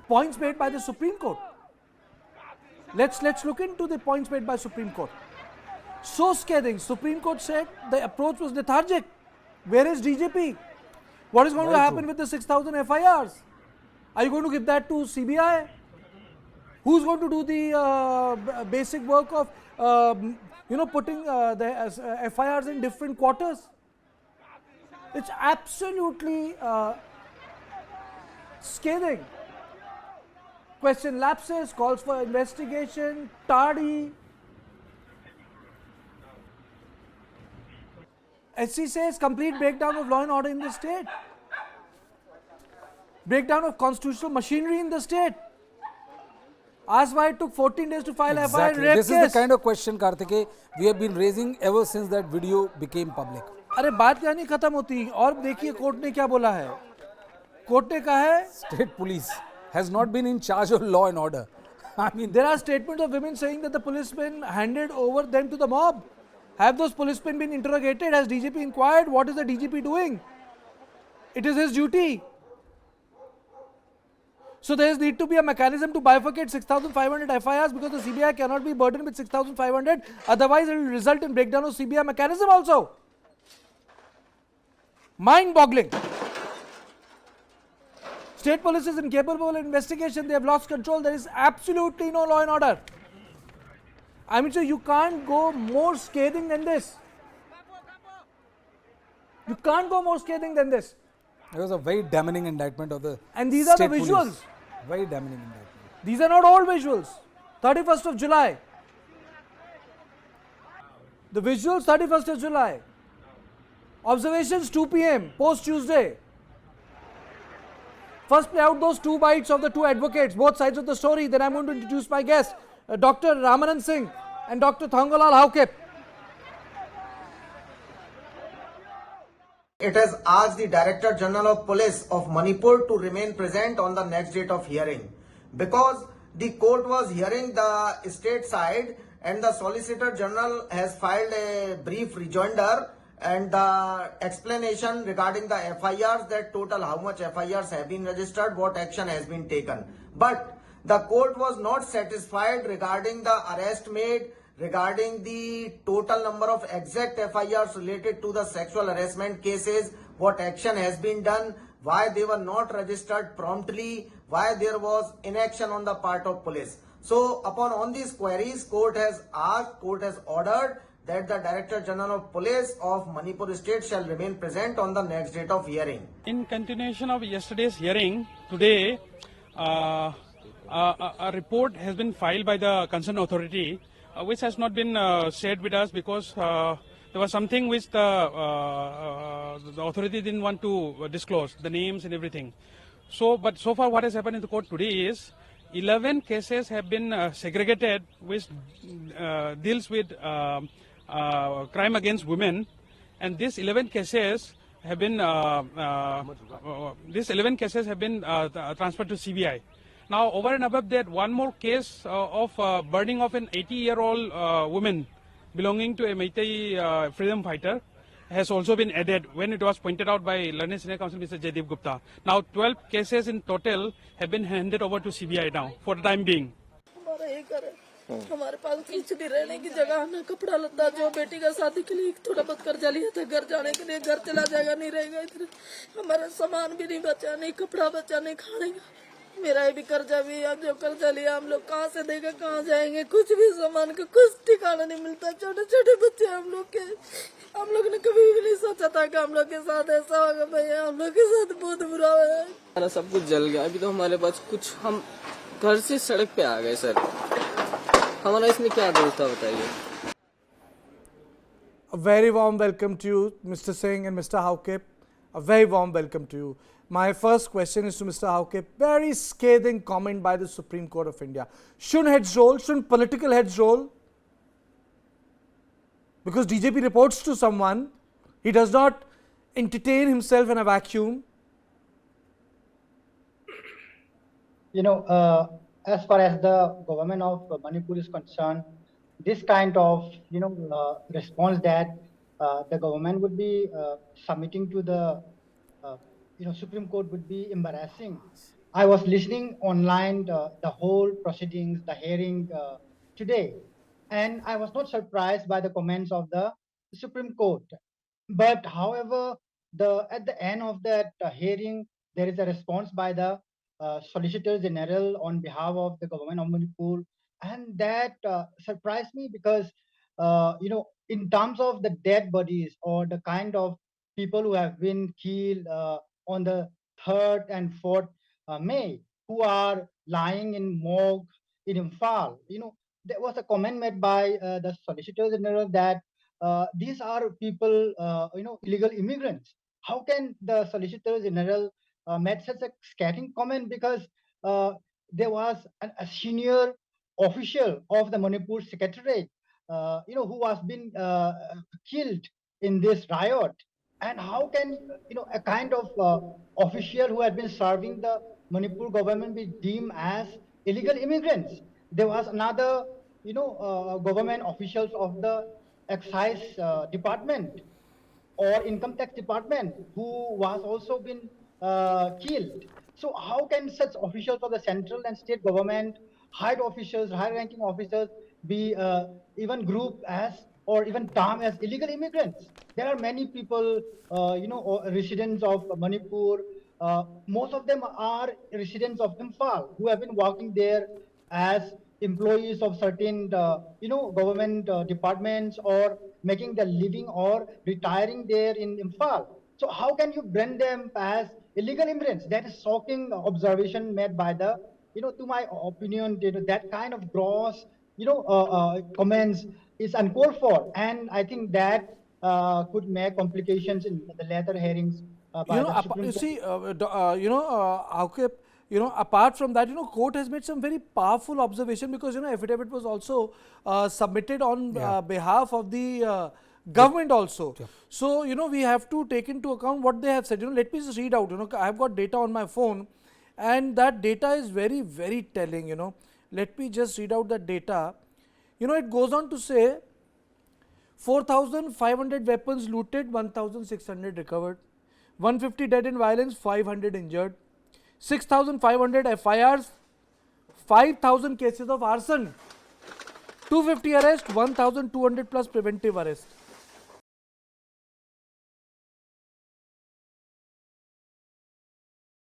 points made by the Supreme Court. Let's look into the points made by Supreme Court. So scathing. Supreme Court said the approach was lethargic. Where is DGP? What is going to happen with the 6,000 FIRs? Are you going to give that to CBI? Who's going to do the basic work of putting the FIRs in different quarters? It's absolutely scathing. Question lapses, calls for investigation, tardy. SC says complete breakdown of law and order in the state. Breakdown of constitutional machinery in the state. Ask why it took 14 days to file FIR rape This case. is the kind of question, Kartikeya, we have been raising ever since that video became public. अरे बात क्या नहीं खत्म होती और देखिए court ने क्या बोला है. कोर्ट ने कहा है State police has not been in charge of law and order. I mean, there are statements of women saying that the policemen handed over them to the mob. Have those policemen been interrogated? Has DGP inquired? What is the DGP doing? It is his duty. So there need to be a mechanism to bifurcate 6,500 FIRs because the CBI cannot be burdened with 6,500. Otherwise, it will result in breakdown of CBI mechanism also. Mind-boggling. State police is incapable of investigation. They have lost control. There is absolutely no law and order. I mean, so you can't go more scathing than this. You can't go more scathing than this. it was a very damning indictment of the And these are the state visuals. police. Very damning indictment. These are not old visuals. 31st of July. The visuals 31st of July. Observations 2 p.m. post Tuesday. First play out those 2 bites of the 2 advocates, both sides of the story. Then I'm going to introduce my guest, Dr. Ramananda Singh and Dr. Thongkholal Haokip. It has asked the Director General of Police of Manipur to remain present on the next date of hearing because the court was hearing the state side and the Solicitor General has filed a brief rejoinder and the explanation regarding the FIRs, that total how much FIRs have been registered, what action has been taken. But the court was not satisfied regarding the arrest made, regarding the total number of exact FIRs related to the sexual harassment cases, what action has been done, why they were not registered promptly, why there was inaction on the part of police. So upon all these queries, court has ordered that the Director General of Police of Manipur State shall remain present on the next date of hearing. In continuation of yesterday's hearing, today a report has been filed by the concerned authority which has not been shared with us because there was something which the authority didn't want to disclose, the names and everything. But so far what has happened in the court today is 11 cases have been segregated which deals with crime against women, and these 11 cases have been transferred to CBI. Now, over and above that, one more case of burning of an 80-year-old woman belonging to a Meitei freedom fighter has also been added when it was pointed out by Learned Senior Counsel Mr. Jaideep Gupta. Now, 12 cases in total have been handed over to CBI now for the time being. हमारे पास कुछ भी रहने की जगह ना कपड़ा लत्ता, जो बेटी का शादी के लिए थोड़ा बहुत कर्जा लिया था घर जाने के लिए, घर चला जाएगा, नहीं रहेगा इधर, हमारा सामान भी नहीं बचा, नहीं कपड़ा बचा, नहीं खाने का, मेरा भी कर्जा भी है, जो कर्जा लिया हम लोग कहाँ से देगा, कहाँ जाएंगे, कुछ भी सामान का कुछ ठिकाना नहीं मिलता, छोटे छोटे बच्चे हम लोग के, हम लोग ने कभी भी नहीं सोचा था कि हम लोग के साथ ऐसा होगा भैया, हम लोग के साथ बहुत बुरा हुआ है, हमारा सब कुछ जल गया, अभी तो हमारे पास कुछ, हम घर से सड़क पे आ गए सर, हमारा इसमें क्या दोष था बताइए. A very warm welcome to you, Mr. Singh and Mr. Haokip. A very warm welcome to you. My first question is to Mr. Haokip. Very scathing comment by the Supreme Court of India. Shouldn't heads roll? Shouldn't political heads roll? Because DGP reports to someone, he does not entertain himself in a vacuum. You know, as far as the government of Manipur is concerned, this kind of, response that the government would be submitting to the, Supreme Court would be embarrassing. I was listening online the whole proceedings, the hearing today, and I was not surprised by the comments of the Supreme Court. But however, at the end of that hearing, there is a response by the Solicitor General on behalf of the government of Manipur, and that surprised me because in terms of the dead bodies or the kind of people who have been killed on the 3rd and 4th May, who are lying in morgue in Imphal, there was a comment made by the Solicitor General that these are people, illegal immigrants. How can the Solicitor General make such a scathing comment? Because uh, there was a senior official of the Manipur Secretariat, who was been killed in this riot. And how can, a kind of official who had been serving the Manipur government be deemed as illegal immigrants? There was another, government officials of the excise department or income tax department who was also been killed. So how can such officials of the central and state government, high officials, high ranking officers be even grouped as or even termed as illegal immigrants? There are many people, residents of Manipur. Most of them are residents of Imphal who have been working there as employees of certain, government departments or making their living or retiring there in Imphal. So how can you brand them as illegal immigrants? That is shocking observation made by the, to my opinion, that kind of gross, comments is uncalled for. And I think that could make complications in the later hearings by the Supreme You Court. see, Haokip, apart from that, court has made some very powerful observation because, affidavit was also submitted on behalf of the government also. So, we have to take into account what they have said. Let me just read out, I have got data on my phone and that data is very, very telling, Let me just read out that data. It goes on to say 4,500 weapons looted, 1,600 recovered, 150 dead in violence, 500 injured, 6,500 FIRs, 5,000 cases of arson, 250 arrests, 1,200 plus preventive arrests.